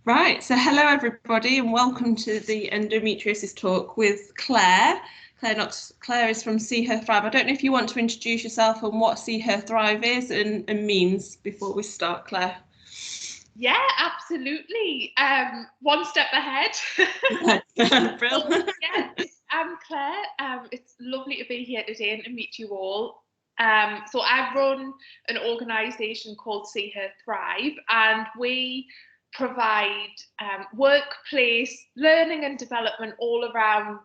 Right, so hello everybody and welcome to the endometriosis talk with Clare. Clare Knox. Clare is from See Her Thrive. I don't know if you want to introduce yourself and what See Her Thrive is and means before we start, Clare. Yeah, absolutely. One step ahead. Brilliant. I'm Claire. It's lovely to be here today and to meet you all. So I run an organisation called See Her Thrive, and we provide workplace learning and development all around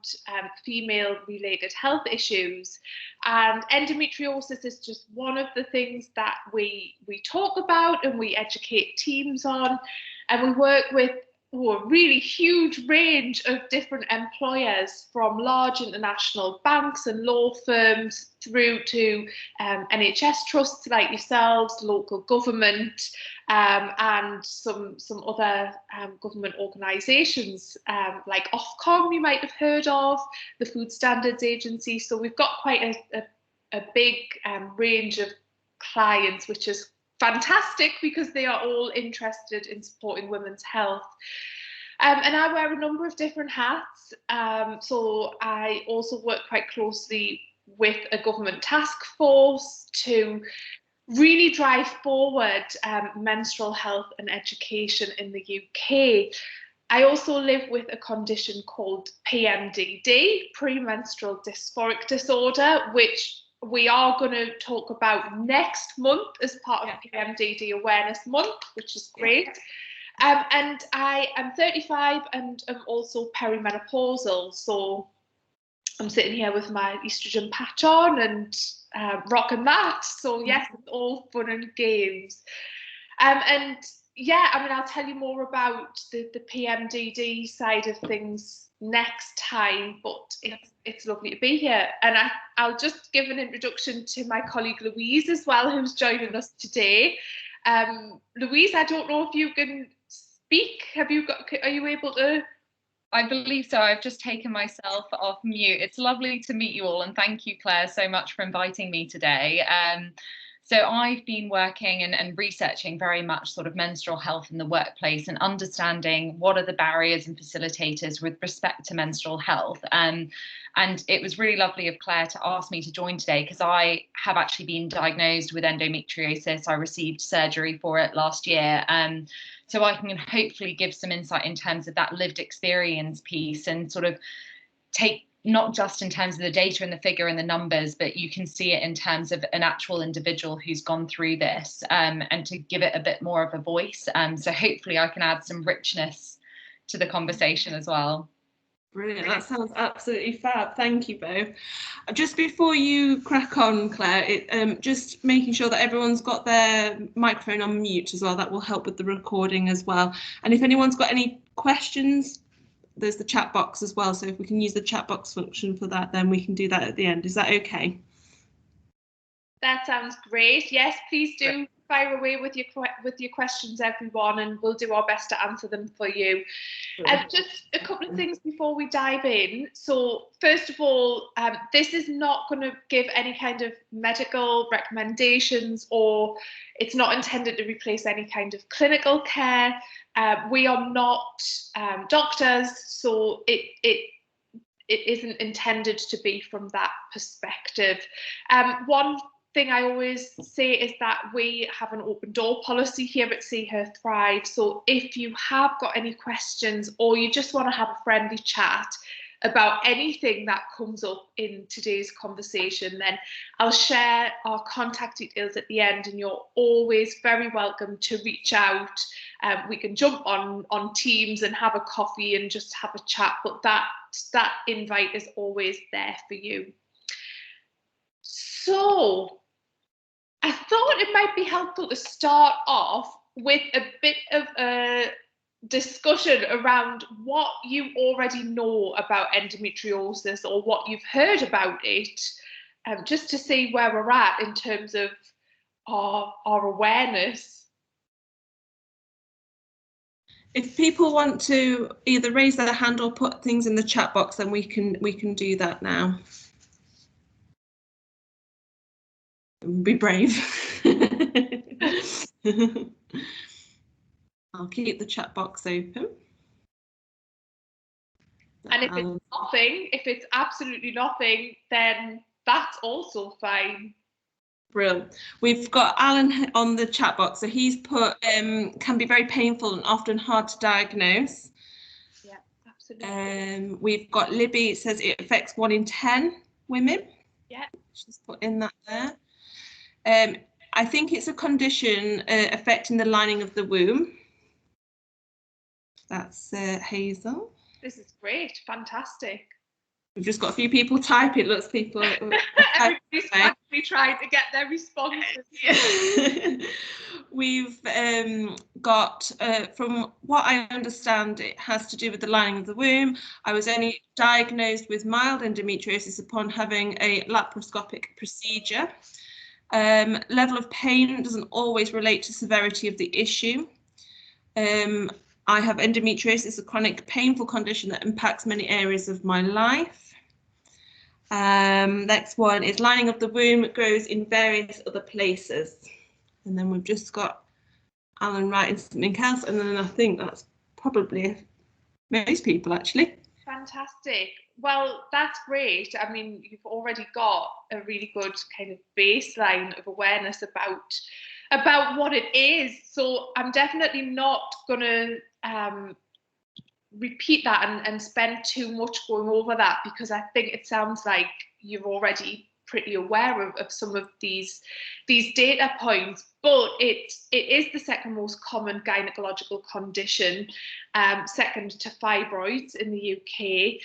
female-related health issues. And endometriosis is just one of the things that we talk about and we educate teams on. And we work with a really huge range of different employers, from large international banks and law firms through to NHS trusts like yourselves, local government, and some other government organisations like Ofcom you might have heard of, the Food Standards Agency. So we've got quite a big range of clients, which is fantastic because they are all interested in supporting women's health. And I wear a number of different hats. So I also work quite closely with a government task force to really drive forward menstrual health and education in the UK. I also live with a condition called PMDD, premenstrual dysphoric disorder, which we are going to talk about next month as part of PMDD Awareness Month, which is great. And I am 35 and I'm also perimenopausal. So I'm sitting here with my estrogen patch on and rocking that. So yes, it's all fun and games. And yeah, I mean, I'll tell you more about the PMDD side of things next time, but it's lovely to be here. And I'll just give an introduction to my colleague Louise as well, who's joining us today. Louise, I don't know if you can speak. Are you able to? I believe so. I've just taken myself off mute. It's lovely to meet you all, and thank you, Claire, so much for inviting me today. So I've been working and researching very much sort of menstrual health in the workplace and understanding what are the barriers and facilitators with respect to menstrual health. And it was really lovely of Claire to ask me to join today because I have actually been diagnosed with endometriosis. I received surgery for it last year. So I can hopefully give some insight in terms of that lived experience piece and sort of take not just in terms of the data and the figure and the numbers, but you can see it in terms of an actual individual who's gone through this, and to give it a bit more of a voice. So hopefully I can add some richness to the conversation as well. Brilliant, that sounds absolutely fab. Thank you both. Just before you crack on, Claire, just making sure that everyone's got their microphone on mute as well. That will help with the recording as well. And if anyone's got any questions, there's the chat box as well. So if we can use the chat box function for that, then we can do that at the end. Is that okay? That sounds great. Yes, please do fire away with your questions, everyone, and we'll do our best to answer them for you. Just a couple of things before we dive in. So first of all, this is not going to give any kind of medical recommendations, or it's not intended to replace any kind of clinical care. We are not doctors, so it isn't intended to be from that perspective. One thing I always say is that we have an open door policy here at See Her Thrive. So if you have got any questions or you just want to have a friendly chat about anything that comes up in today's conversation, then I'll share our contact details at the end, and you're always very welcome to reach out. We can jump on Teams and have a coffee and just have a chat, but that invite is always there for you. So I thought it might be helpful to start off with a bit of a discussion around what you already know about endometriosis or what you've heard about it, just to see where we're at in terms of our awareness. If people want to either raise their hand or put things in the chat box, then we can do that now. Be brave. I'll keep the chat box open. And if it's nothing, if it's absolutely nothing, then that's also fine. Brilliant. We've got Alan on the chat box, so he's put can be very painful and often hard to diagnose. Yeah, absolutely. We've got Libby, it says it affects 1 in 10 women. Yeah. She's put in that there. I think it's a condition affecting the lining of the womb. That's Hazel. This is great, fantastic. We've just got a few people typing. Looks people. Everybody's actually trying to get their responses. We've got, from what I understand, it has to do with the lining of the womb. I was only diagnosed with mild endometriosis upon having a laparoscopic procedure. Level of pain doesn't always relate to severity of the issue. I have endometriosis, a chronic painful condition that impacts many areas of my life. Next one is lining of the womb grows in various other places. And then we've just got Alan writing something else, and then I think that's probably most people actually. Fantastic. Well, that's great. I mean, you've already got a really good kind of baseline of awareness about what it is. So I'm definitely not going to repeat that and spend too much going over that, because I think it sounds like you're already pretty aware of some of these data points. But it is the second most common gynecological condition, second to fibroids in the UK.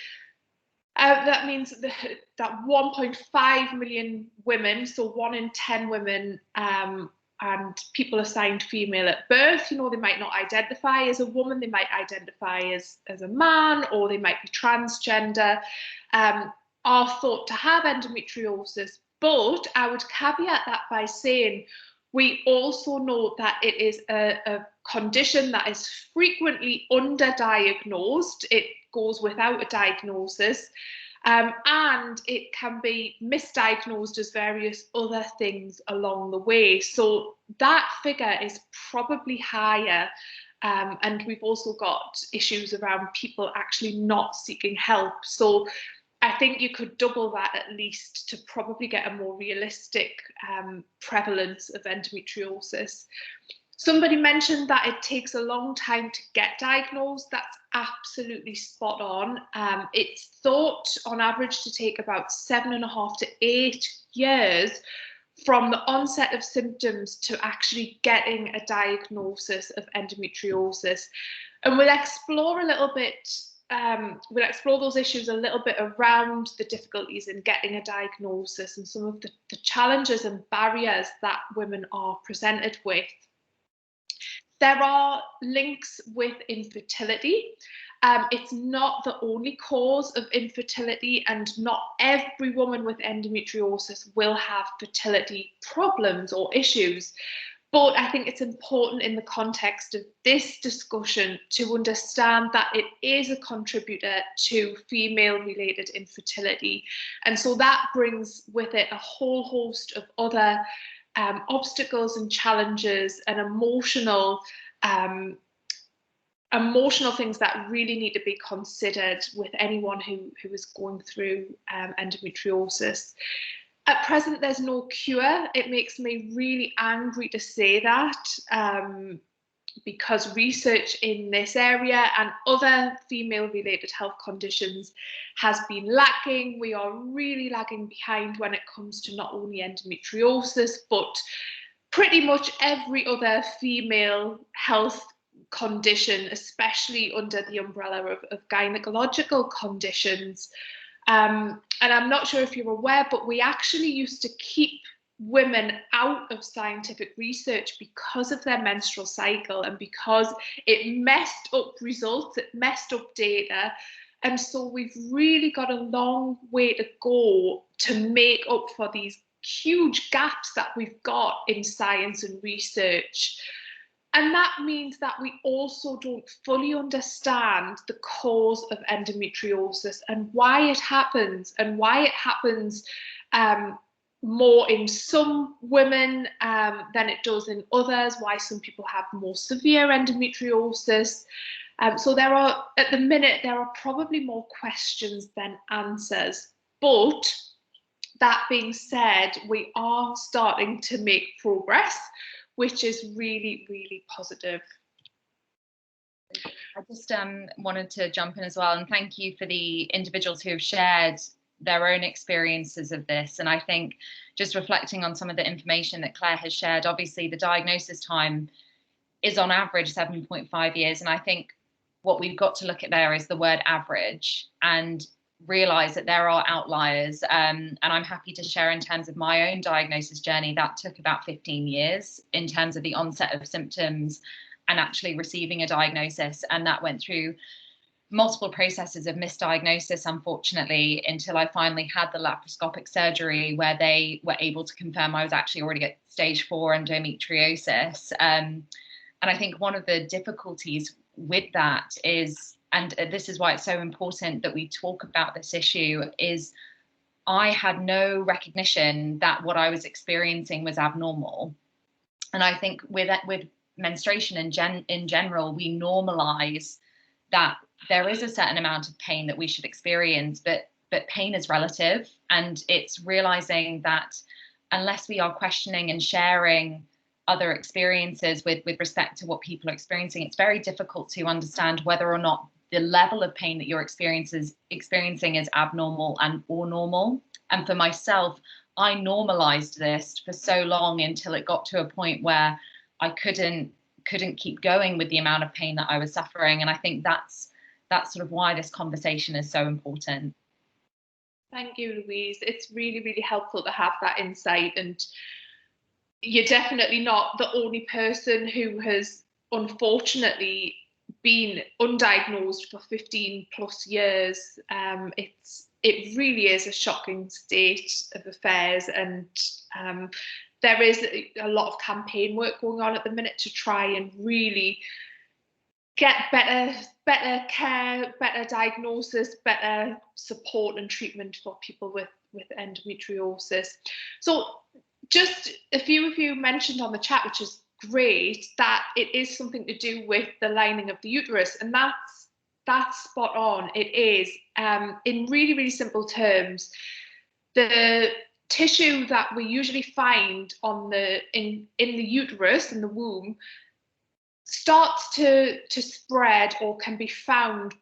That means that 1.5 million women, so 1 in 10 women, and people assigned female at birth, you know, they might not identify as a woman, they might identify as a man, or they might be transgender, are thought to have endometriosis. But I would caveat that by saying we also know that it is a condition that is frequently underdiagnosed. It goes without a diagnosis. And it can be misdiagnosed as various other things along the way. So that figure is probably higher. And we've also got issues around people actually not seeking help. So I think you could double that at least to probably get a more realistic prevalence of endometriosis. Somebody mentioned that it takes a long time to get diagnosed. That's absolutely spot on. It's thought on average to take about 7.5 to 8 years from the onset of symptoms to actually getting a diagnosis of endometriosis. And we'll explore a little bit, we'll explore those issues a little bit around the difficulties in getting a diagnosis and some of the challenges and barriers that women are presented with. There are links with infertility. It's not the only cause of infertility, and not every woman with endometriosis will have fertility problems or issues. But I think it's important in the context of this discussion to understand that it is a contributor to female-related infertility. And so that brings with it a whole host of other obstacles and challenges and emotional things that really need to be considered with anyone who is going through endometriosis. At present, there's no cure. It makes me really angry to say that, because research in this area and other female-related health conditions has been lacking. We are really lagging behind when it comes to not only endometriosis, but pretty much every other female health condition, especially under the umbrella of gynecological conditions. And I'm not sure if you're aware, but we actually used to keep women out of scientific research because of their menstrual cycle and because it messed up results, it messed up data. And so we've really got a long way to go to make up for these huge gaps that we've got in science and research. And that means that we also don't fully understand the cause of endometriosis and why it happens more in some women than it does in others, why some people have more severe endometriosis. So there are, at the minute, there are probably more questions than answers. But that being said, we are starting to make progress, which is really, really positive. I just wanted to jump in as well, and thank you for the individuals who have shared their own experiences of this. And I think just reflecting on some of the information that Claire has shared, obviously the diagnosis time is on average 7.5 years. And I think what we've got to look at there is the word average and realize that there are outliers. And I'm happy to share in terms of my own diagnosis journey, that took about 15 years in terms of the onset of symptoms and actually receiving a diagnosis. And that went through multiple processes of misdiagnosis, unfortunately, until I finally had the laparoscopic surgery where they were able to confirm I was actually already at stage 4 endometriosis. And I think one of the difficulties with that is, and this is why it's so important that we talk about this issue, is I had no recognition that what I was experiencing was abnormal. And I think with menstruation in general, we normalize that there is a certain amount of pain that we should experience, but pain is relative. And it's realizing that unless we are questioning and sharing other experiences with respect to what people are experiencing, it's very difficult to understand whether or not the level of pain that you're experiencing is abnormal or normal. And for myself, I normalized this for so long until it got to a point where I couldn't keep going with the amount of pain that I was suffering. And I think that's sort of why this conversation is so important. Thank you, Louise. It's really, really helpful to have that insight. And you're definitely not the only person who has unfortunately been undiagnosed for 15 plus years. It really is a shocking state of affairs, and there is a lot of campaign work going on at the minute to try and really get better care, better diagnosis, better support and treatment for people with endometriosis. So just a few of you mentioned on the chat, which is great, that it is something to do with the lining of the uterus, and that's spot on. It is, in really, really simple terms, the tissue that we usually find on in the uterus, in the womb, starts to spread or can be found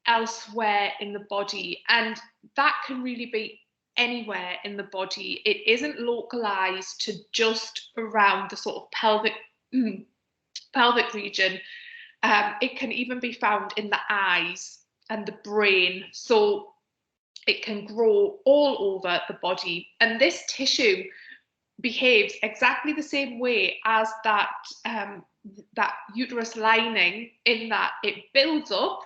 elsewhere in the body, and that can really be anywhere in the body. It isn't localized to just around the sort of pelvic region. It can even be found in the eyes and the brain, so it can grow all over the body. And this tissue behaves exactly the same way as that uterus lining, in that it builds up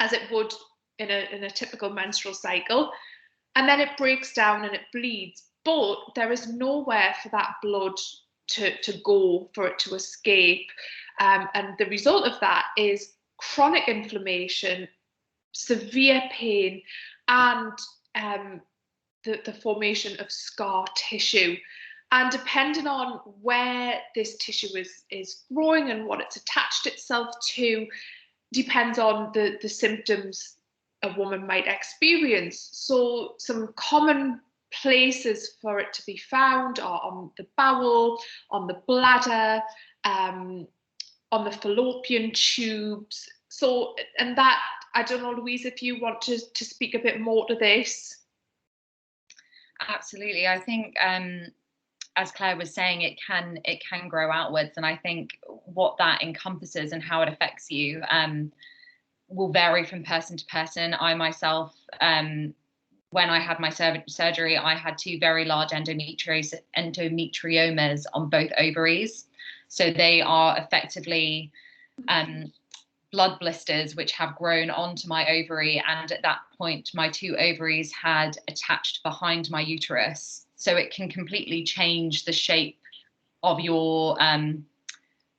as it would in a typical menstrual cycle, and then it breaks down and it bleeds. But there is nowhere for that blood to go, for it to escape. And the result of that is chronic inflammation, severe pain, and the formation of scar tissue. And depending on where this tissue is growing and what it's attached itself to, depends on the symptoms a woman might experience. So some common places for it to be found are on the bowel, on the bladder, on the fallopian tubes. So, and that, I don't know, Louise, if you want to speak a bit more to this. Absolutely. I think, as Claire was saying, it can grow outwards, and I think what that encompasses and how it affects you will vary from person to person. I myself, when I had my surgery, I had 2 very large endometriomas on both ovaries. So they are effectively blood blisters which have grown onto my ovary, and at that point my 2 ovaries had attached behind my uterus. So it can completely change the shape of your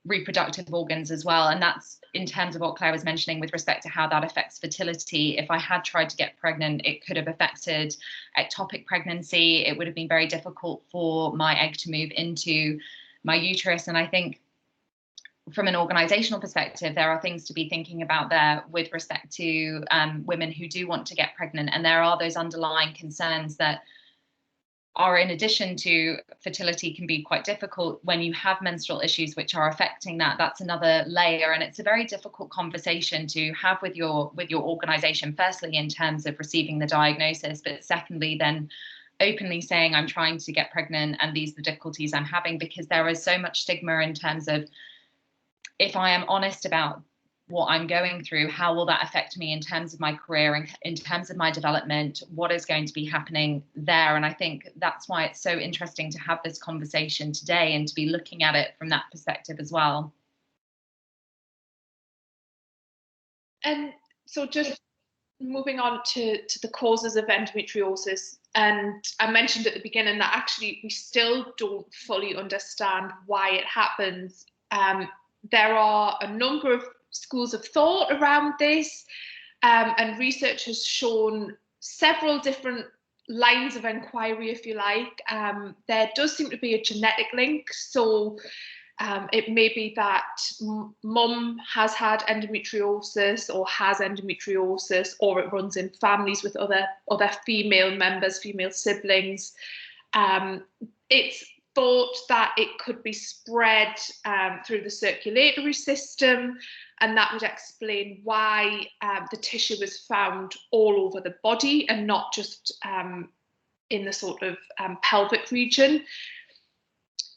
reproductive organs as well. And that's in terms of what Claire was mentioning with respect to how that affects fertility. If I had tried to get pregnant, it could have affected ectopic pregnancy. It would have been very difficult for my egg to move into my uterus. And I think from an organizational perspective, there are things to be thinking about there with respect to women who do want to get pregnant. And there are those underlying concerns that are, in addition to fertility, can be quite difficult when you have menstrual issues which are affecting that. That's another layer, and it's a very difficult conversation to have with your organization, firstly in terms of receiving the diagnosis, but secondly then openly saying I'm trying to get pregnant and these are the difficulties I'm having, because there is so much stigma in terms of, if I am honest about what I'm going through, how will that affect me in terms of my career and in terms of my development? What is going to be happening there? And I think that's why it's so interesting to have this conversation today and to be looking at it from that perspective as well. And so just moving on to the causes of endometriosis, and I mentioned at the beginning that actually we still don't fully understand why it happens. There are a number of schools of thought around this, and research has shown several different lines of inquiry, if you like. There does seem to be a genetic link, so it may be that mum has had endometriosis or has endometriosis, or it runs in families with other female members, female siblings. It's thought that it could be spread through the circulatory system, and that would explain why the tissue is found all over the body and not just in the sort of pelvic region.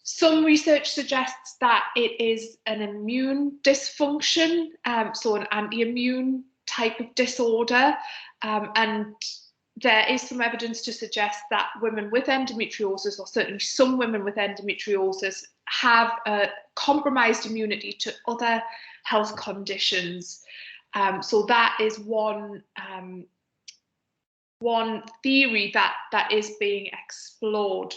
Some research suggests that it is an immune dysfunction, so an anti-immune type of disorder, and there is some evidence to suggest that women with endometriosis, or certainly some women with endometriosis, have a compromised immunity to other health conditions. So that is one theory that is being explored.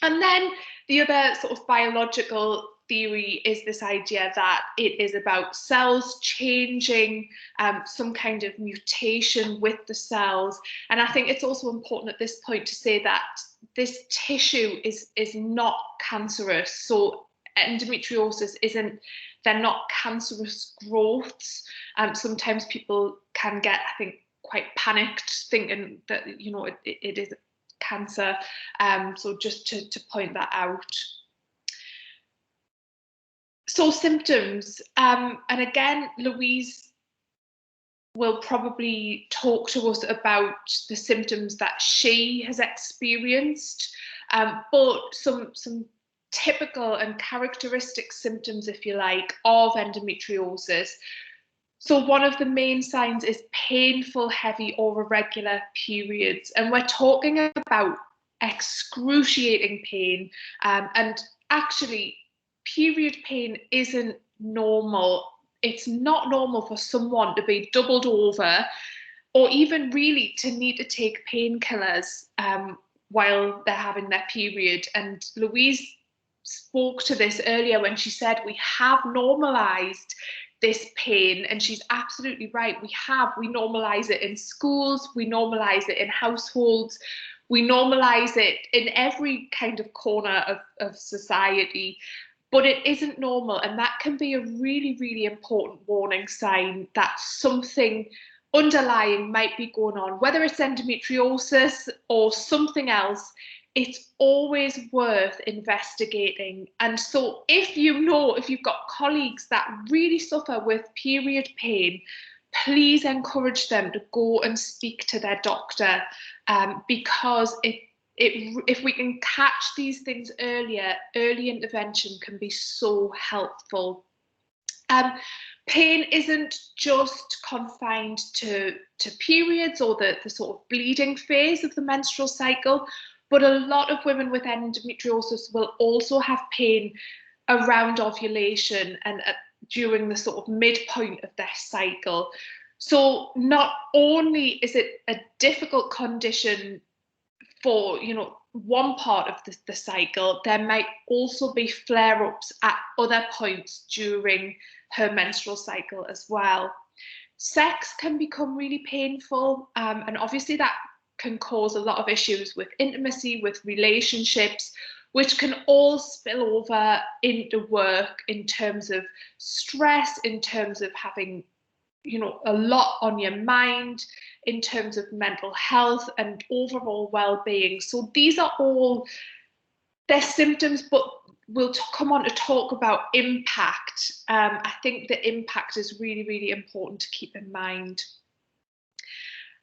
And then the other sort of biological theory is this idea that it is about cells changing, some kind of mutation with the cells. And I think it's also important at this point to say that this tissue is not cancerous. So endometriosis they're not cancerous growths. Sometimes people can get, I think, quite panicked thinking that, you know, it is cancer. So just to point that out. So symptoms, and again, Louise will probably talk to us about the symptoms that she has experienced, but some typical and characteristic symptoms, if you like, of endometriosis. So one of the main signs is painful, heavy or irregular periods, and we're talking about excruciating pain, and actually period pain isn't normal. It's not normal for someone to be doubled over or even really to need to take painkillers while they're having their period. And Louise spoke to this earlier when she said we have normalized this pain, and she's absolutely right. We normalize it in schools, we normalize it in households, we normalize it in every kind of corner of society. But it isn't normal, and that can be a really, really important warning sign that something underlying might be going on. Whether it's endometriosis or something else, it's always worth investigating. And so if you've got colleagues that really suffer with period pain, please encourage them to go and speak to their doctor, because if we can catch these things earlier, early intervention can be so helpful. Pain isn't just confined to periods or the sort of bleeding phase of the menstrual cycle, but a lot of women with endometriosis will also have pain around ovulation and during the sort of midpoint of their cycle. So not only is it a difficult condition for, one part of the cycle, there might also be flare-ups at other points during her menstrual cycle as well. Sex can become really painful, and obviously that can cause a lot of issues with intimacy, with relationships, which can all spill over into work in terms of stress, in terms of having, you know, a lot on your mind, in terms of mental health and overall well-being. So these are all their symptoms, but we'll come on to talk about impact. I think the impact is really, really important to keep in mind.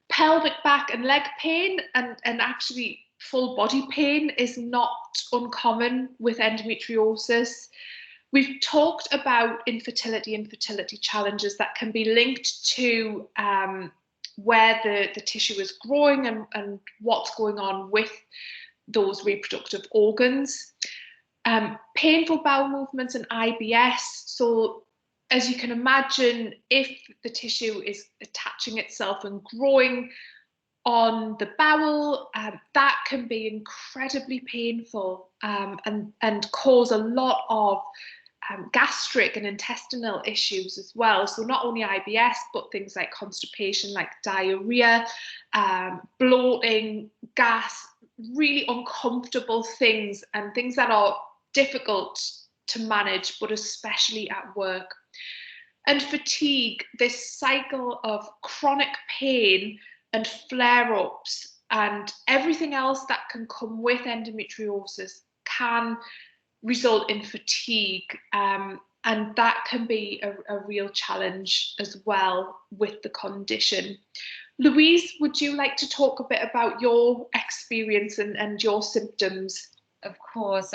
Pelvic, back and leg pain and actually full body pain is not uncommon with endometriosis. We've talked about infertility and fertility challenges that can be linked to where the tissue is growing and what's going on with those reproductive organs. Painful bowel movements and IBS. So as you can imagine, if the tissue is attaching itself and growing on the bowel, that can be incredibly painful and cause a lot of gastric and intestinal issues as well. So not only IBS, but things like constipation, like diarrhea, bloating, gas, really uncomfortable things and things that are difficult to manage, but especially at work. And fatigue, this cycle of chronic pain and flare-ups and everything else that can come with endometriosis can result in fatigue, and that can be a real challenge as well with the condition. Louise, would you like to talk a bit about your experience and your symptoms? Of course.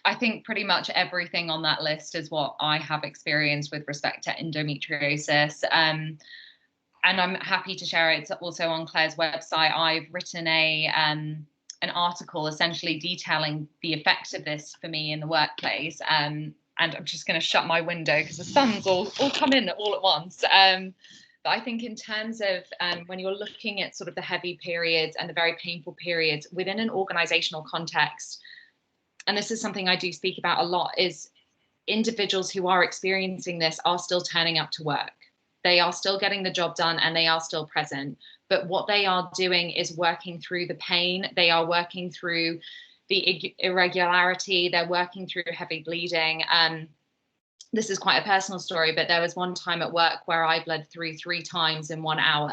I think pretty much everything on that list is what I have experienced with respect to endometriosis. And I'm happy to share it also on Clare's website. I've written an article essentially detailing the effects of this for me in the workplace. And I'm just going to shut my window because the sun's all come in all at once. But I think in terms of when you're looking at sort of the heavy periods and the very painful periods within an organizational context, and this is something I do speak about a lot, is individuals who are experiencing this are still turning up to work. They are still getting the job done and they are still present. But what they are doing is working through the pain. They are working through the irregularity. They're working through heavy bleeding. This is quite a personal story, but there was one time at work where I bled through 3 times in 1 hour.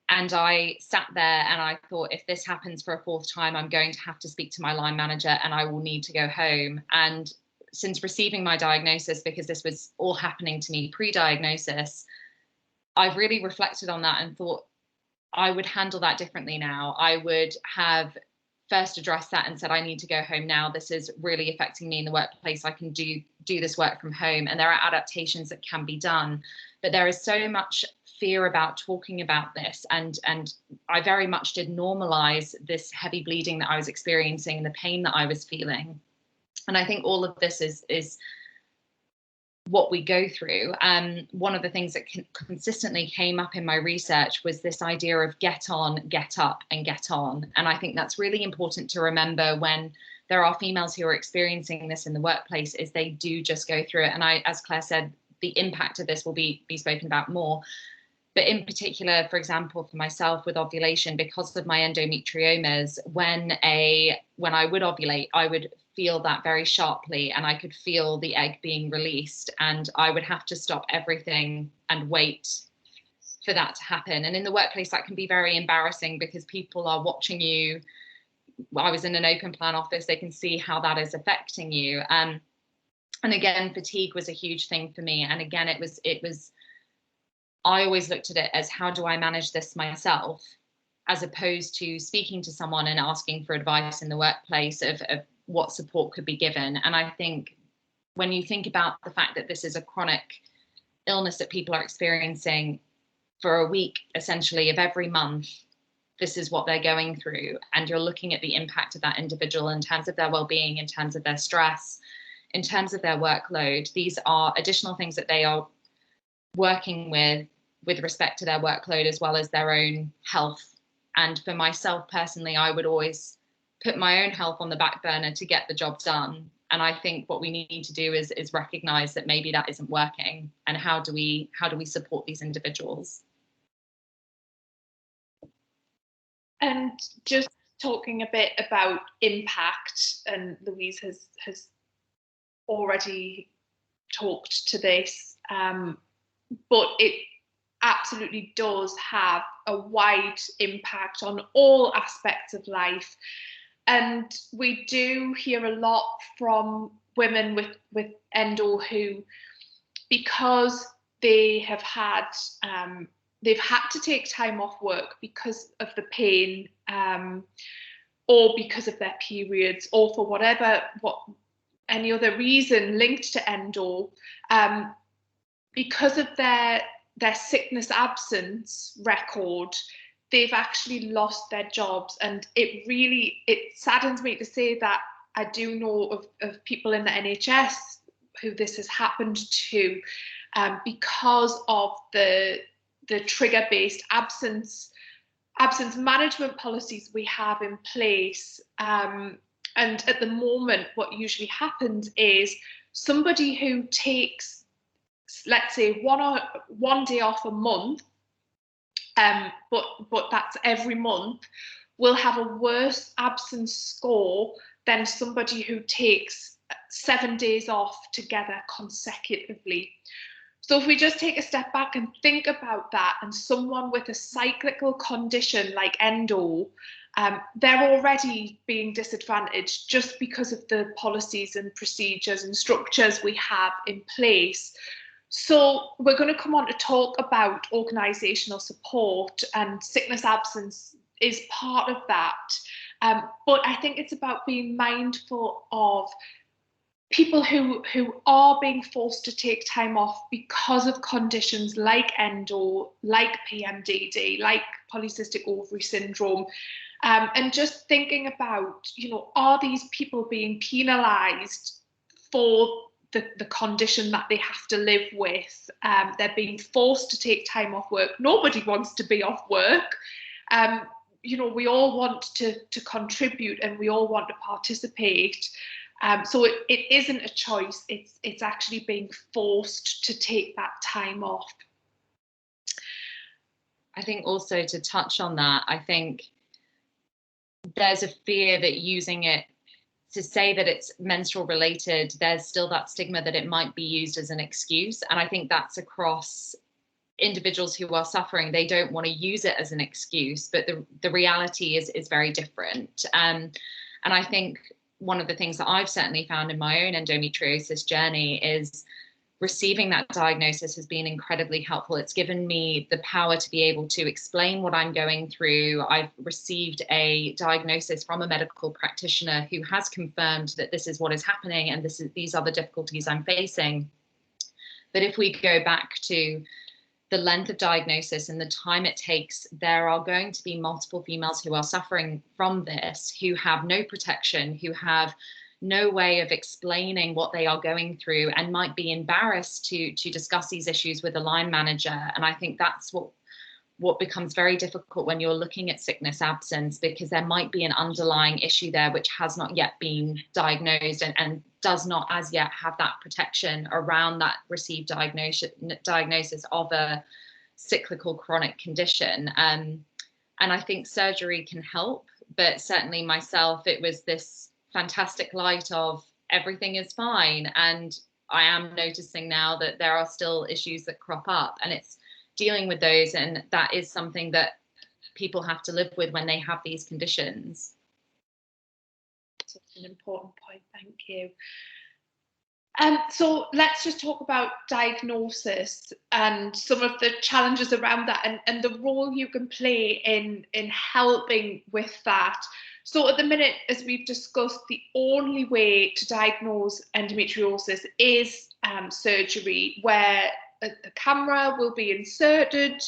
And I sat there and I thought, if this happens for a 4th time, I'm going to have to speak to my line manager and I will need to go home. And since receiving my diagnosis, because this was all happening to me pre-diagnosis, I've really reflected on that and thought I would handle that differently now. I would have first addressed that and said, I need to go home now. This is really affecting me in the workplace. I can do this work from home. And there are adaptations that can be done. But there is so much fear about talking about this. And I very much did normalize this heavy bleeding that I was experiencing and the pain that I was feeling. And I think all of this is what we go through. One of the things that consistently came up in my research was this idea of get on, get up and get on. And I think that's really important to remember when there are females who are experiencing this in the workplace, is they do just go through it. And as Claire said, the impact of this will be spoken about more. But in particular, for example, for myself with ovulation, because of my endometriomas, when I would ovulate, I would feel that very sharply and I could feel the egg being released and I would have to stop everything and wait for that to happen. And in the workplace, that can be very embarrassing because people are watching you. I was in an open plan office, they can see how that is affecting you. And again, fatigue was a huge thing for me. And again, it was I always looked at it as, how do I manage this myself, as opposed to speaking to someone and asking for advice in the workplace of what support could be given. And I think when you think about the fact that this is a chronic illness that people are experiencing for a week, essentially, of every month, this is what they're going through. And you're looking at the impact of that individual in terms of their well-being, in terms of their stress, in terms of their workload. These are additional things that they are working with respect to their workload as well as their own health. And for myself personally, I would always put my own health on the back burner to get the job done. And I think what we need to do is recognize that maybe that isn't working, and how do we support these individuals? And just talking a bit about impact, and Louise has already talked to this, but it absolutely does have a wide impact on all aspects of life. And we do hear a lot from women with endo who, because they have had they've had to take time off work because of the pain, or because of their periods, or for any other reason linked to endo, because of their sickness absence record, they've actually lost their jobs. And it saddens me to say that I do know of people in the NHS who this has happened to, because of the trigger-based absence management policies we have in place. And at the moment, what usually happens is somebody who takes, let's say, one day off a month, but that's every month, will have a worse absence score than somebody who takes 7 days off together consecutively. So if we just take a step back and think about that, and someone with a cyclical condition like endo, they're already being disadvantaged just because of the policies and procedures and structures we have in place. So we're going to come on to talk about organisational support, and sickness absence is part of that. But I think it's about being mindful of people who are being forced to take time off because of conditions like endo, like PMDD, like polycystic ovary syndrome, and just thinking about, are these people being penalised for the condition that they have to live with? They're being forced to take time off work. Nobody wants to be off work. We all want to contribute, and we all want to participate. So it isn't a choice, it's actually being forced to take that time off. I think also, to touch on that, I think there's a fear that using it to say that it's menstrual related, there's still that stigma that it might be used as an excuse. And I think that's across individuals who are suffering. They don't want to use it as an excuse, but the reality is very different. And I think one of the things that I've certainly found in my own endometriosis journey is receiving that diagnosis has been incredibly helpful. It's given me the power to be able to explain what I'm going through. I've received a diagnosis from a medical practitioner who has confirmed that this is what is happening and these are the difficulties I'm facing. But if we go back to the length of diagnosis and the time it takes, there are going to be multiple females who are suffering from this, who have no protection, who have no way of explaining what they are going through, and might be embarrassed to discuss these issues with a line manager. And I think that's what becomes very difficult when you're looking at sickness absence, because there might be an underlying issue there which has not yet been diagnosed and does not as yet have that protection around that received diagnosis of a cyclical chronic condition. And I think surgery can help, but certainly myself, it was this fantastic light of everything is fine. And I am noticing now that there are still issues that crop up, and it's dealing with those. And that is something that people have to live with when they have these conditions. Such an important point, thank you. So let's just talk about diagnosis and some of the challenges around that, and the role you can play in helping with that. So at the minute, as we've discussed, the only way to diagnose endometriosis is surgery, where the camera will be inserted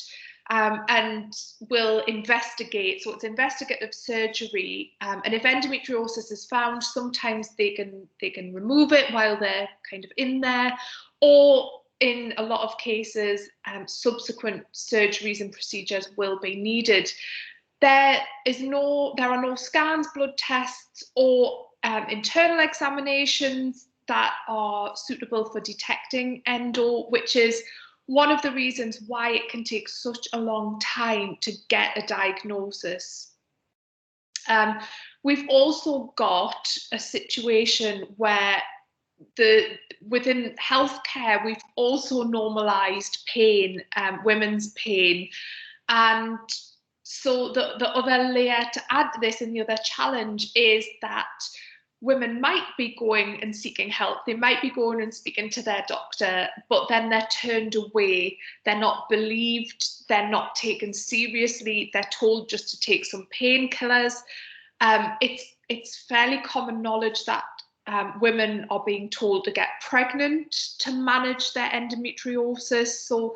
and will investigate. So it's investigative surgery, and if endometriosis is found, sometimes they can remove it while they're kind of in there, or in a lot of cases, subsequent surgeries and procedures will be needed. there are no scans, blood tests, or internal examinations that are suitable for detecting endo, which is one of the reasons why it can take such a long time to get a diagnosis. We've also got a situation where within healthcare, we've also normalised pain, women's pain. And so the other layer to add to this, and the other challenge, is that women might be going and seeking help. They might be going and speaking to their doctor, but then they're turned away. They're not believed. They're not taken seriously. They're told just to take some painkillers. It's fairly common knowledge that women are being told to get pregnant to manage their endometriosis. So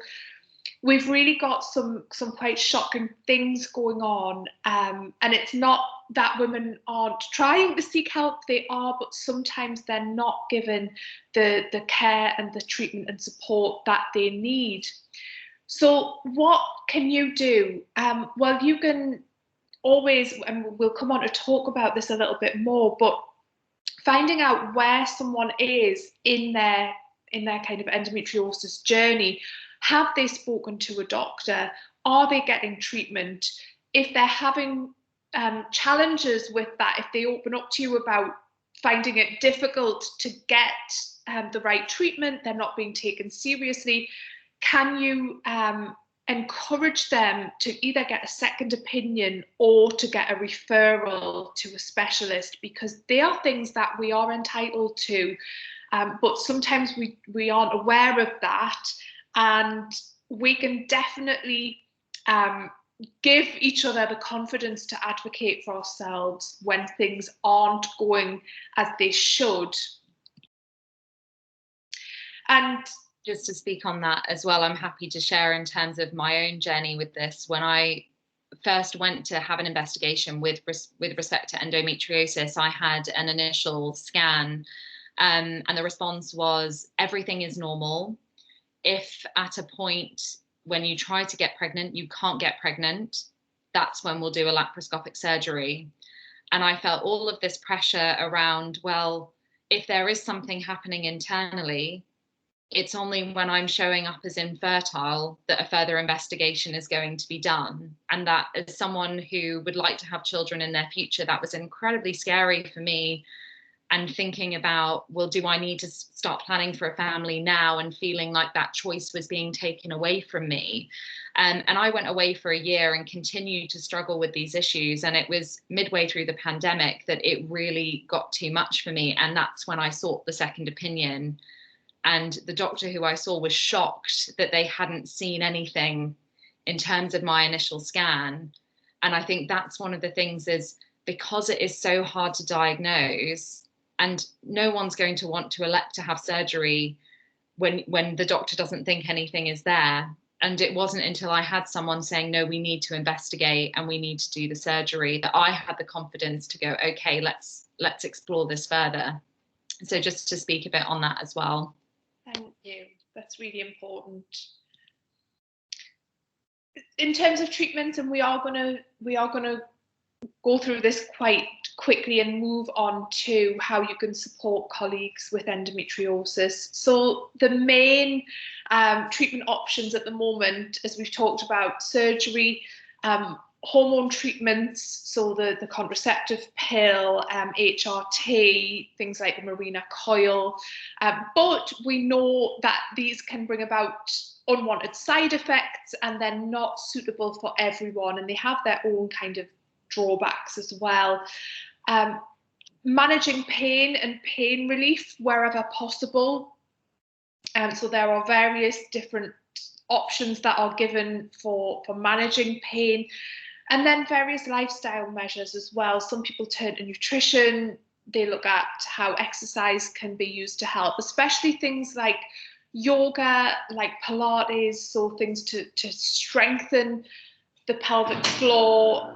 we've really got some quite shocking things going on, and it's not that women aren't trying to seek help. They are, but sometimes they're not given the care and the treatment and support that they need. So what can you do? Well, you can always, and we'll come on to talk about this a little bit more, but finding out where someone is in their kind of endometriosis journey. Have they spoken to a doctor? Are they getting treatment? If they're having challenges with that, if they open up to you about finding it difficult to get the right treatment, they're not being taken seriously, can you encourage them to either get a second opinion or to get a referral to a specialist? Because they are things that we are entitled to, but sometimes we aren't aware of that. And we can definitely give each other the confidence to advocate for ourselves when things aren't going as they should. And just to speak on that as well, I'm happy to share in terms of my own journey with this. When I first went to have an investigation with respect to endometriosis, I had an initial scan, and the response was everything is normal. If at a point when you try to get pregnant, you can't get pregnant, that's when we'll do a laparoscopic surgery. And I felt all of this pressure around, well, if there is something happening internally, it's only when I'm showing up as infertile that a further investigation is going to be done. And that, as someone who would like to have children in their future, that was incredibly scary for me. And thinking about, well, do I need to start planning for a family now, and feeling like that choice was being taken away from me. And I went away for a year and continued to struggle with these issues. And it was midway through the pandemic that it really got too much for me. And that's when I sought the second opinion. And the doctor who I saw was shocked that they hadn't seen anything in terms of my initial scan. And I think that's one of the things, is because it is so hard to diagnose, and no one's going to want to elect to have surgery when the doctor doesn't think anything is there. And it wasn't until I had someone saying, no, we need to investigate and we need to do the surgery, that I had the confidence to go, okay, let's explore this further. So just to speak a bit on that as well. Thank you. That's really important. In terms of treatment, and we are gonna go through this quite quickly and move on to how you can support colleagues with endometriosis. So the main treatment options at the moment, as we've talked about, surgery, hormone treatments, so the contraceptive pill, HRT, things like the Mirena coil, but we know that these can bring about unwanted side effects, and they're not suitable for everyone, and they have their own kind of drawbacks as well. Managing pain and pain relief wherever possible. So there are various different options that are given for managing pain, and then various lifestyle measures as well. Some people turn to nutrition. They look at how exercise can be used to help, especially things like yoga, like Pilates, so things to strengthen the pelvic floor.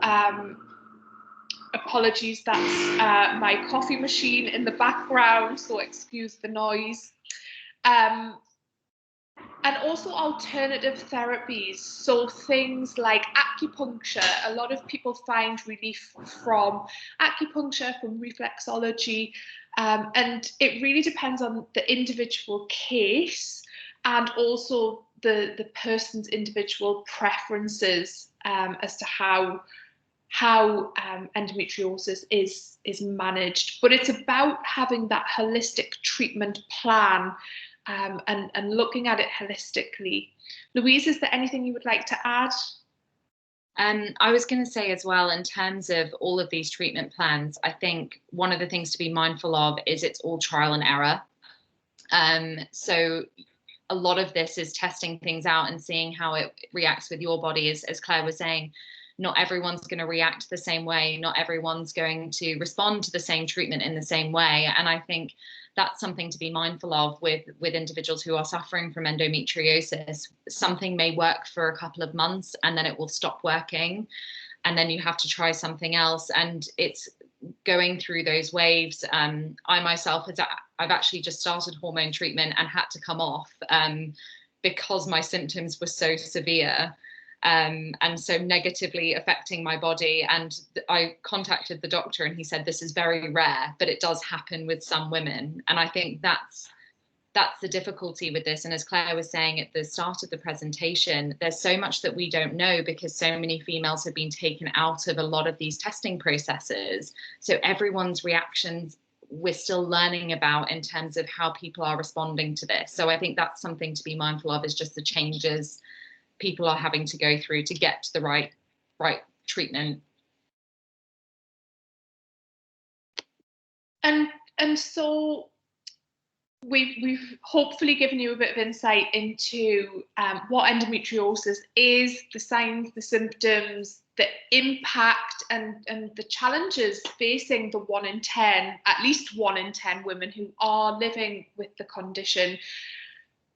Apologies, that's my coffee machine in the background, so excuse the noise. And And also alternative therapies, so things like acupuncture. A lot of people find relief from acupuncture, from reflexology, and it really depends on the individual case and also the person's individual preferences as to how endometriosis is managed. But it's about having that holistic treatment plan and looking at it holistically. Louise, is there anything you would like to add? I was going to say as well, in terms of all of these treatment plans, I think one of the things to be mindful of is it's all trial and error. So a lot of this is testing things out and seeing how it reacts with your body. As Claire was saying, not everyone's going to react the same way. Not everyone's going to respond to the same treatment in the same way. And I think that's something to be mindful of with individuals who are suffering from endometriosis. Something may work for a couple of months and then it will stop working. And then you have to try something else. And it's going through those waves. I myself, I've actually just started hormone treatment and had to come off because my symptoms were so severe. And so negatively affecting my body. And I contacted the doctor and he said, this is very rare, but it does happen with some women. And I think that's the difficulty with this. And as Claire was saying at the start of the presentation, there's so much that we don't know because so many females have been taken out of a lot of these testing processes. So everyone's reactions we're still learning about in terms of how people are responding to this. So I think that's something to be mindful of, is just the changes people are having to go through to get to the right treatment. And so we've hopefully given you a bit of insight into what endometriosis is, the signs, the symptoms, the impact and the challenges facing the 1 in 10, at least 1 in 10 women who are living with the condition.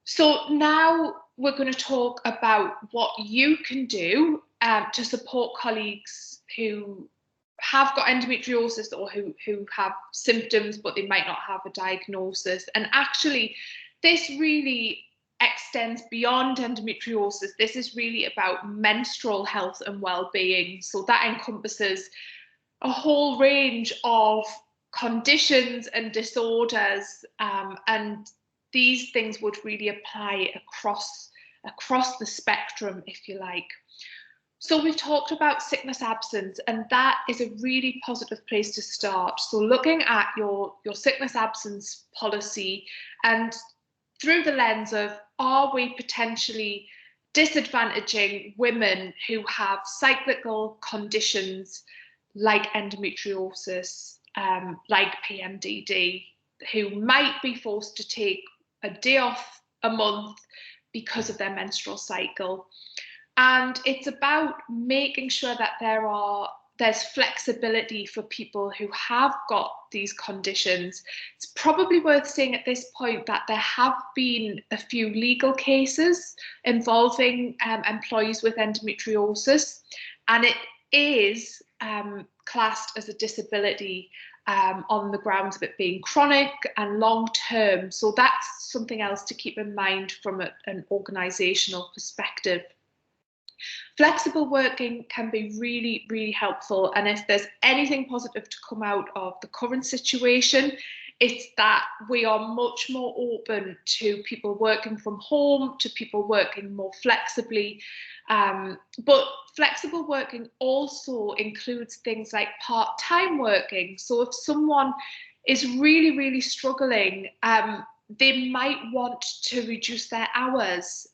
So now we're going to talk about what you can do to support colleagues who have got endometriosis or who have symptoms, but they might not have a diagnosis. And actually, this really extends beyond endometriosis. This is really about menstrual health and well-being. So that encompasses a whole range of conditions and disorders, and these things would really apply across the spectrum, if you like. So we've talked about sickness absence, and that is a really positive place to start. So looking at your sickness absence policy and through the lens of, are we potentially disadvantaging women who have cyclical conditions like endometriosis, like PMDD, who might be forced to take a day off a month because of their menstrual cycle. And it's about making sure that there's flexibility for people who have got these conditions. It's probably worth saying at this point that there have been a few legal cases involving employees with endometriosis, and it is classed as a disability on the grounds of it being chronic and long-term. So that's something else to keep in mind from an organisational perspective. Flexible working can be really, really helpful. And if there's anything positive to come out of the current situation, it's that we are much more open to people working from home, to people working more flexibly. But flexible working also includes things like part-time working. So if someone is really, really struggling, they might want to reduce their hours.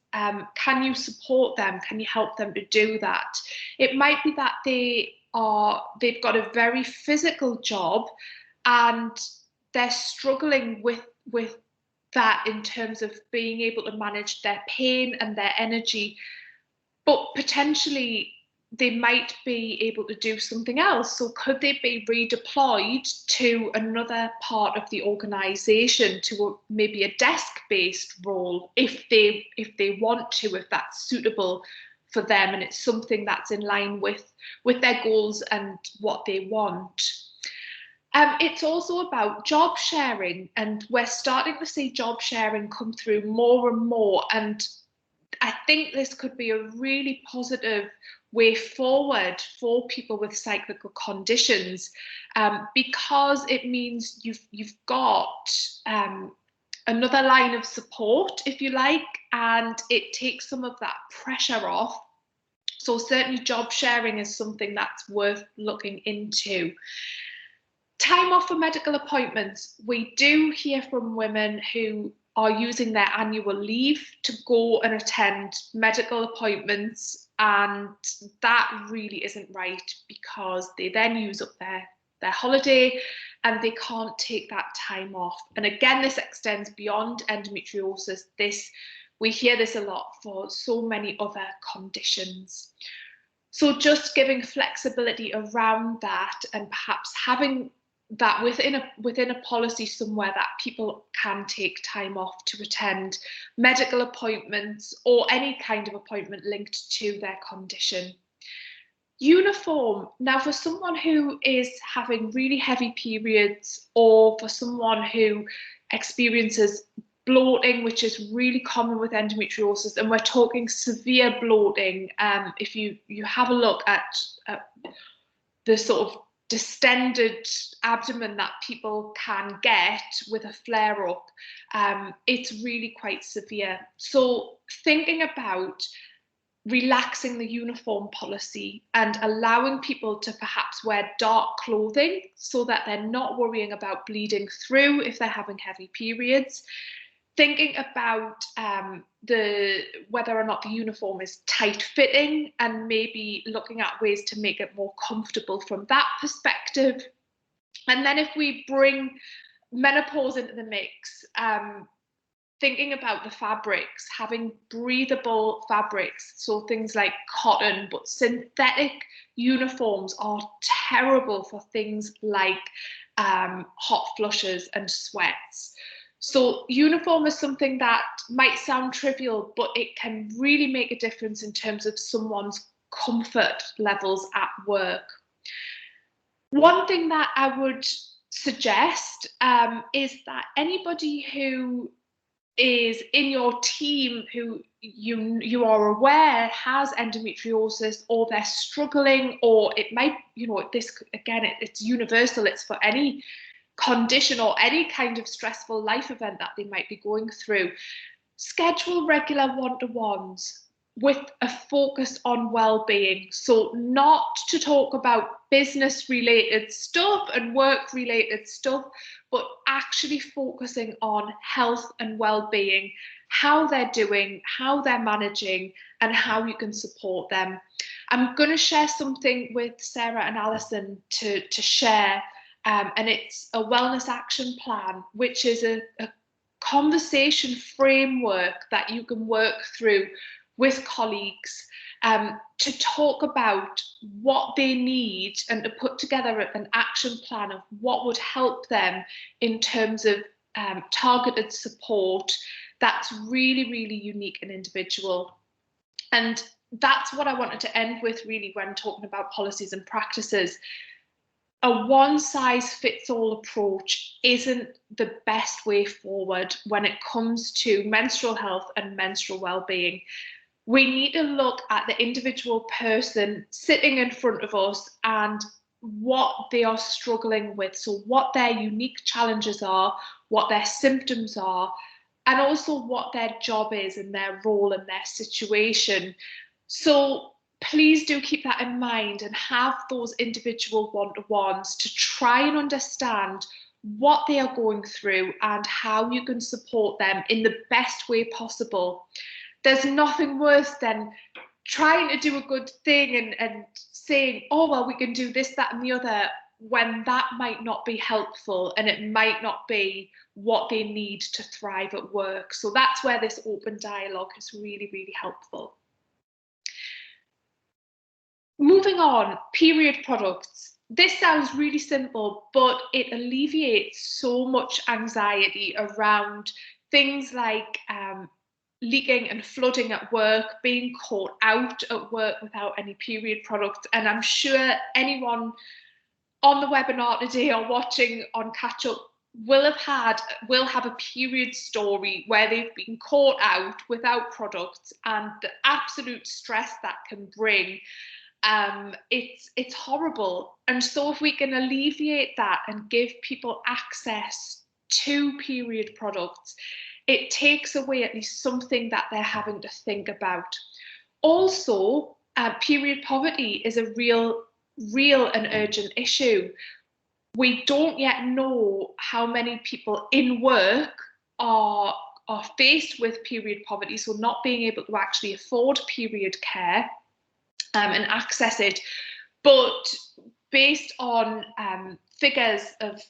Can you support them? Can you help them to do that? It might be that they've got a very physical job and they're struggling with that in terms of being able to manage their pain and their energy, but potentially they might be able to do something else. So could they be redeployed to another part of the organisation, to maybe a desk-based role if they want to, if that's suitable for them and it's something that's in line with their goals and what they want. It's also about job sharing, and we're starting to see job sharing come through more and more. And I think this could be a really positive way forward for people with cyclical conditions, because it means you've got another line of support, if you like, and it takes some of that pressure off. So certainly job sharing is something that's worth looking into. Time off for medical appointments. We do hear from women who are using their annual leave to go and attend medical appointments, and that really isn't right, because they then use up their holiday and they can't take that time off. And again, this extends beyond endometriosis. We hear this a lot for so many other conditions. So just giving flexibility around that, and perhaps having that within a policy somewhere that people can take time off to attend medical appointments or any kind of appointment linked to their condition. Uniform. Now, for someone who is having really heavy periods, or for someone who experiences bloating, which is really common with endometriosis, and we're talking severe bloating, if you have a look at the sort of distended abdomen that people can get with a flare-up, it's really quite severe. So thinking about relaxing the uniform policy and allowing people to perhaps wear dark clothing so that they're not worrying about bleeding through if they're having heavy periods. Thinking about whether or not the uniform is tight-fitting, and maybe looking at ways to make it more comfortable from that perspective. And then if we bring menopause into the mix, thinking about the fabrics, having breathable fabrics, so things like cotton, but synthetic uniforms are terrible for things like hot flushes and sweats. So uniform is something that might sound trivial, but it can really make a difference in terms of someone's comfort levels at work. One thing that I would suggest is that anybody who is in your team who you are aware has endometriosis, or they're struggling, or it might, this again, it's universal, it's for any condition or any kind of stressful life event that they might be going through. Schedule regular one-to-ones with a focus on well-being. So not to talk about business-related stuff and work-related stuff, but actually focusing on health and well-being, how they're doing, how they're managing, and how you can support them. I'm going to share something with Sarah and Alison to share. And it's a wellness action plan, which is a conversation framework that you can work through with colleagues to talk about what they need, and to put together an action plan of what would help them in terms of targeted support that's really, really unique and individual. And that's what I wanted to end with, really, when talking about policies and practices. A one-size-fits-all approach isn't the best way forward when it comes to menstrual health and menstrual well-being. We need to look at the individual person sitting in front of us and what they are struggling with, so what their unique challenges are, what their symptoms are, and also what their job is and their role and their situation. So please do keep that in mind and have those individual one-to-ones to try and understand what they are going through and how you can support them in the best way possible. There's nothing worse than trying to do a good thing and saying, oh, well, we can do this, that, and the other, when that might not be helpful and it might not be what they need to thrive at work. So that's where this open dialogue is really, really helpful. Moving on, period products. This sounds really simple, but it alleviates so much anxiety around things like leaking and flooding at work, being caught out at work without any period products. And I'm sure anyone on the webinar today or watching on catch up will have a period story where they've been caught out without products, and the absolute stress that can bring, it's horrible. And so if we can alleviate that and give people access to period products, it takes away at least something that they're having to think about. Also, period poverty is a real and urgent issue. We don't yet know how many people in work are faced with period poverty, so not being able to actually afford period care and access it. But based on figures of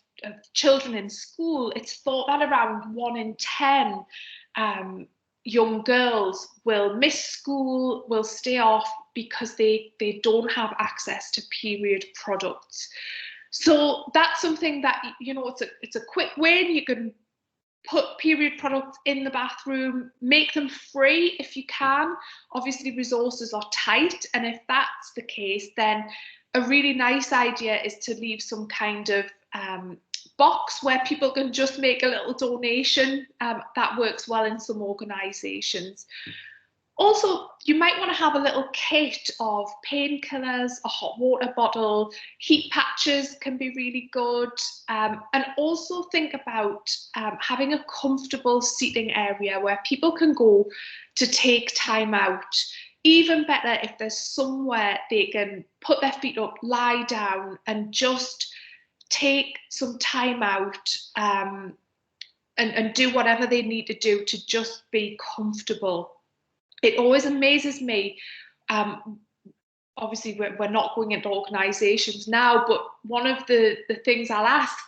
children in school, it's thought that around 1 in 10 young girls will miss school, will stay off because they don't have access to period products. So that's something that, you know, it's a quick win. You can put period products in the bathroom, make them free if you can. Obviously, resources are tight, and if that's the case, then a really nice idea is to leave some kind of box where people can just make a little donation. That works well in some organisations. Also, you might want to have a little kit of painkillers, a hot water bottle, heat patches can be really good, and also think about having a comfortable seating area where people can go to take time out. Even better if there's somewhere they can put their feet up, lie down, and just take some time out and do whatever they need to do to just be comfortable. It always amazes me, obviously we're not going into organisations now, but one of the things I'll ask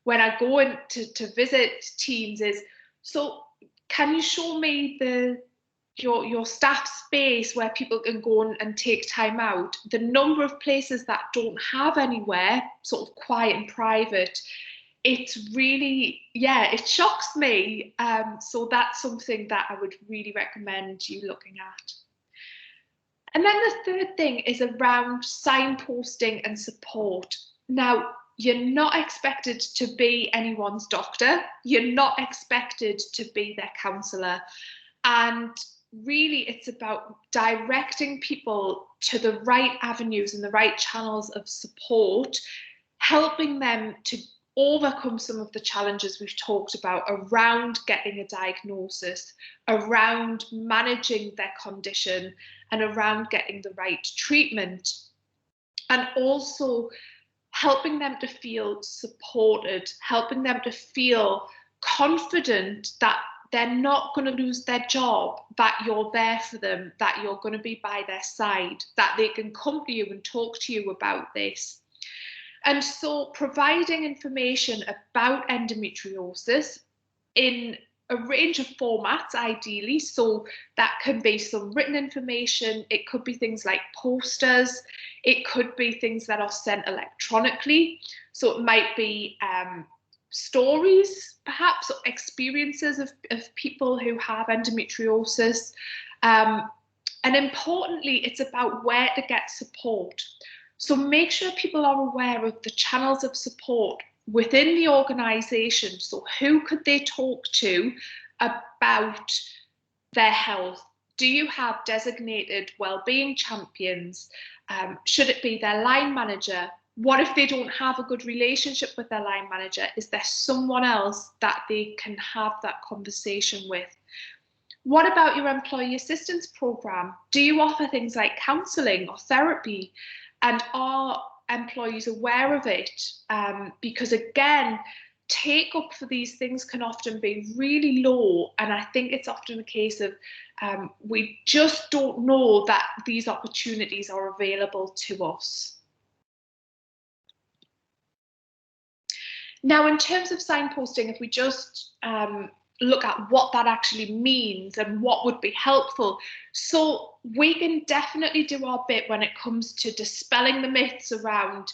when I go in to visit teams is, so can you show me your staff space where people can go and take time out? The number of places that don't have anywhere, sort of quiet and private, it's really, yeah, it shocks me. So that's something that I would really recommend you looking at. And then the third thing is around signposting and support. Now, you're not expected to be anyone's doctor. You're not expected to be their counsellor. And really, it's about directing people to the right avenues and the right channels of support, helping them to overcome some of the challenges we've talked about around getting a diagnosis, around managing their condition, and around getting the right treatment. And also helping them to feel supported, helping them to feel confident that they're not going to lose their job, that you're there for them, that you're going to be by their side, that they can come to you and talk to you about this. And so providing information about endometriosis in a range of formats, ideally, so that can be some written information, it could be things like posters, it could be things that are sent electronically, so it might be stories, perhaps, experiences of people who have endometriosis. And importantly, it's about where to get support. So make sure people are aware of the channels of support within the organisation. So who could they talk to about their health? Do you have designated wellbeing champions? Should it be their line manager? What if they don't have a good relationship with their line manager? Is there someone else that they can have that conversation with? What about your employee assistance programme? Do you offer things like counselling or therapy? And are employees aware of it? Because again, take up for these things can often be really low. And I think it's often a case of we just don't know that these opportunities are available to us. Now, in terms of signposting, if we just look at what that actually means and what would be helpful. So we can definitely do our bit when it comes to dispelling the myths around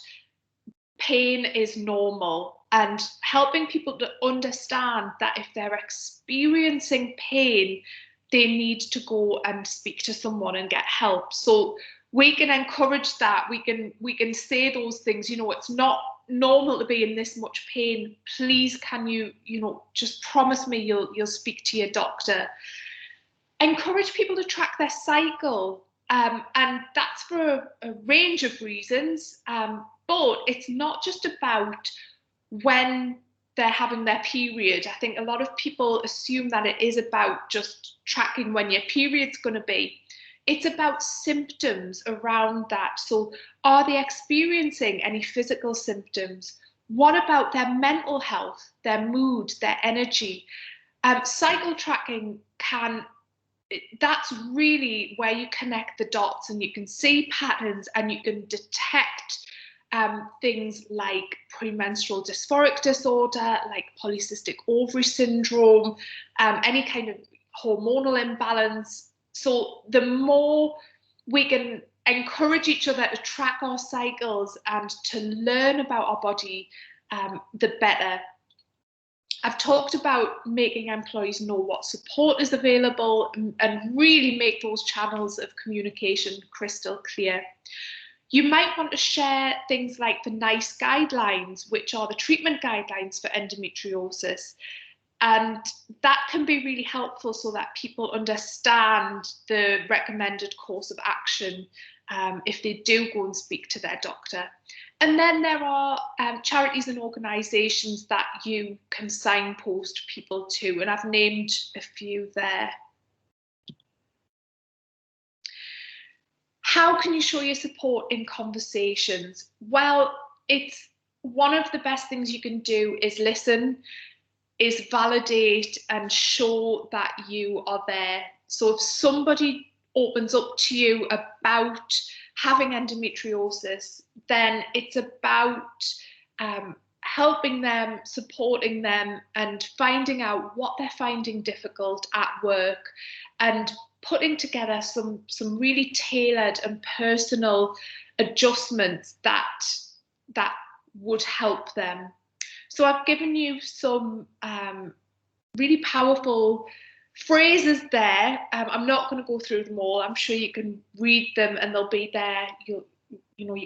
pain is normal and helping people to understand that if they're experiencing pain, they need to go and speak to someone and get help. So we can encourage that. We can say those things, you know, it's not normal to be in this much pain. Please, can you just promise me you'll speak to your doctor. Encourage people to track their cycle, and that's for a range of reasons, but it's not just about when they're having their period. I think a lot of people assume that it is about just tracking when your period's going to be. It's about symptoms around that. So are they experiencing any physical symptoms? What about their mental health, their mood, their energy? Cycle tracking that's really where you connect the dots and you can see patterns and you can detect things like premenstrual dysphoric disorder, like polycystic ovary syndrome, any kind of hormonal imbalance. So the more we can encourage each other to track our cycles and to learn about our body, the better. I've talked about making employees know what support is available and really make those channels of communication crystal clear. You might want to share things like the NICE guidelines, which are the treatment guidelines for endometriosis. And that can be really helpful so that people understand the recommended course of action if they do go and speak to their doctor. And then there are charities and organisations that you can signpost people to, and I've named a few there. How can you show your support in conversations? Well, it's one of the best things you can do is listen, is validate and show that you are there. So if somebody opens up to you about having endometriosis, then it's about helping them, supporting them, and finding out what they're finding difficult at work, and putting together some really tailored and personal adjustments that would help them. So I've given you some really powerful phrases there. I'm not going to go through them all. I'm sure you can read them and they'll be there. You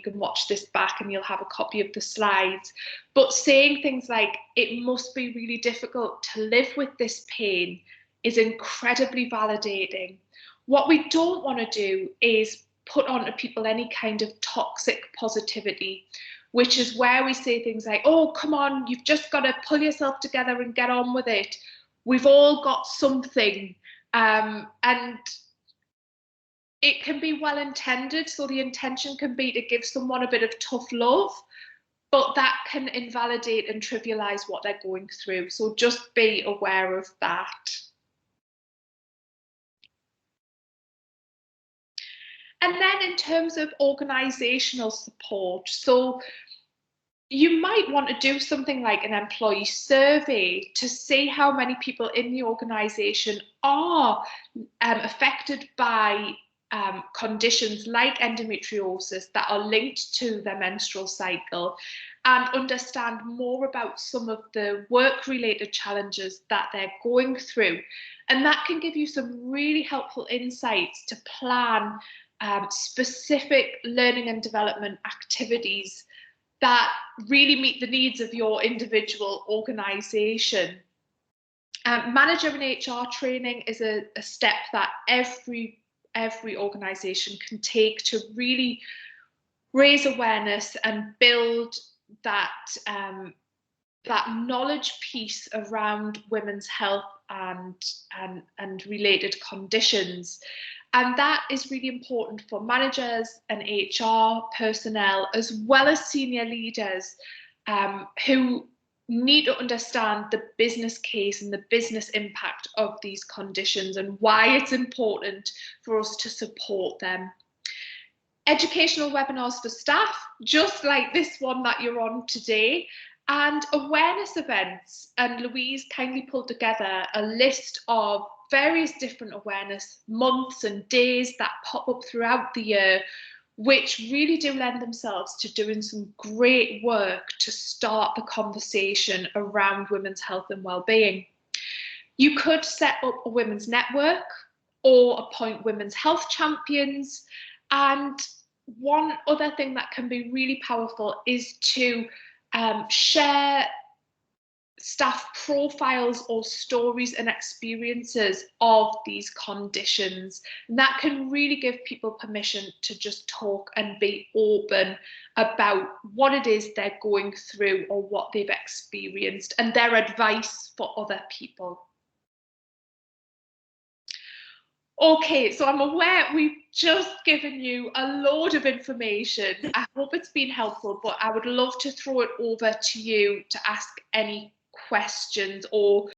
can watch this back and you'll have a copy of the slides. But saying things like, it must be really difficult to live with this pain, is incredibly validating. What we don't want to do is put onto people any kind of toxic positivity, which is where we say things like, oh, come on, you've just got to pull yourself together and get on with it. We've all got something. And it can be well intended. So the intention can be to give someone a bit of tough love, but that can invalidate and trivialize what they're going through. So just be aware of that. And then in terms of organisational support, so you might want to do something like an employee survey to see how many people in the organisation are affected by conditions like endometriosis that are linked to their menstrual cycle, and understand more about some of the work-related challenges that they're going through. And that can give you some really helpful insights to plan specific learning and development activities that really meet the needs of your individual organisation. Manager and HR training is a step that every organisation can take to really raise awareness and build that knowledge piece around women's health and related conditions. And that is really important for managers and HR personnel, as well as senior leaders who need to understand the business case and the business impact of these conditions and why it's important for us to support them. Educational webinars for staff, just like this one that you're on today, and awareness events. And Louise kindly pulled together a list of various different awareness months and days that pop up throughout the year, which really do lend themselves to doing some great work to start the conversation around women's health and well-being. You could set up a women's network or appoint women's health champions. And one other thing that can be really powerful is to share staff profiles or stories and experiences of these conditions. And that can really give people permission to just talk and be open about what it is they're going through or what they've experienced and their advice for other people. Okay, so I'm aware we've just given you a load of information. I hope it's been helpful, but I would love to throw it over to you to ask any questions or